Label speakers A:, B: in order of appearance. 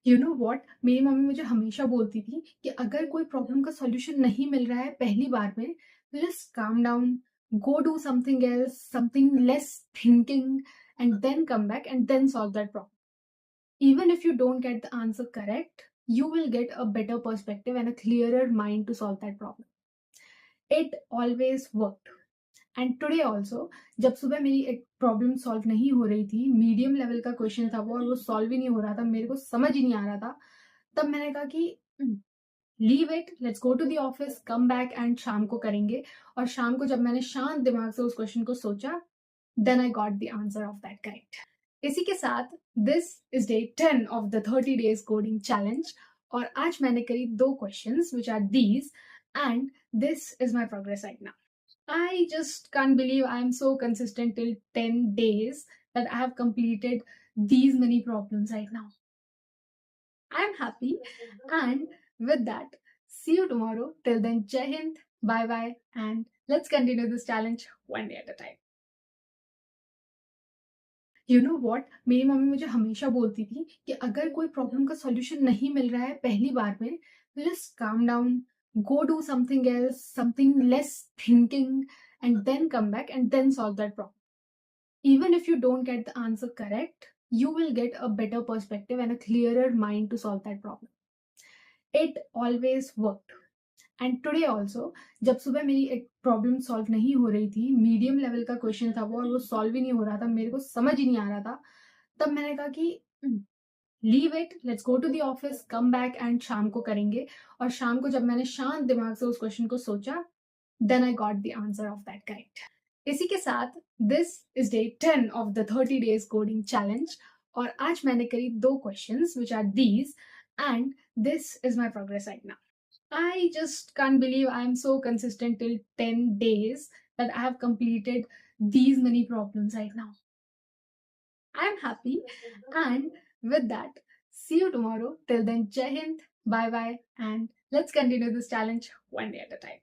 A: You know what, मेरी mummy मुझे हमेशा बोलती थी कि अगर कोई प्रॉब्लम का सॉल्यूशन नहीं मिल रहा है पहली बार में, just calm down, go do something else, something less thinking, and then come back and then solve that problem. Even if you don't get the answer correct, you will get a better perspective and a clearer mind to solve that problem. It always worked. And today also, जब सुबह मेरी एक problem solve नहीं हो रही थी, medium level का question था वो और वो सॉल्व ही नहीं हो रहा था, मेरे को समझ ही नहीं आ रहा था, तब मैंने कहा कि leave it, let's go to the office, come back and शाम को करेंगे. और शाम को जब मैंने शांत दिमाग से उस क्वेश्चन को सोचा, then I got the answer of that correct. इसी के साथ this is day 10 of the 30 days coding challenge. और आज मैंने करी दो questions which are these, and this is my progress right now. I just can't believe I'm so consistent till 10 days that I have completed these many problems right now. I'm happy. And with that, see you tomorrow. Till then, Jai Hind, bye bye, and let's continue this challenge one day at a time. You know what, मेरी mummy मुझे हमेशा बोलती थी कि अगर कोई problem का solution नहीं मिल रहा है पहली बार में, just calm down, go do something else, something less thinking, and then come back and then solve that problem. Even if you don't get the answer correct, you will get a better perspective and a clearer mind to solve that problem. It always worked. And today also, जब सुबह मेरी एक problem solve नहीं हो रही थी, medium level का question था वो और वो सॉल्व ही नहीं हो रहा था, मेरे को समझ ही नहीं आ रहा था, तब मैंने कहा कि leave it, let's go to the office, come back and शाम को करेंगे. और शाम को जब मैंने शांत दिमाग से उस क्वेश्चन को सोचा, then I got the answer of that correct. इसी के साथ this is day 10 of the 30 days coding challenge. और आज मैंने करी दो questions which are these, and this is my progress right now. I just can't believe I'm so consistent till 10 days that I have completed these many problems right now. I'm happy. And with that, see you tomorrow. Till then, Jai Hind, bye bye, and let's continue this challenge one day at a time.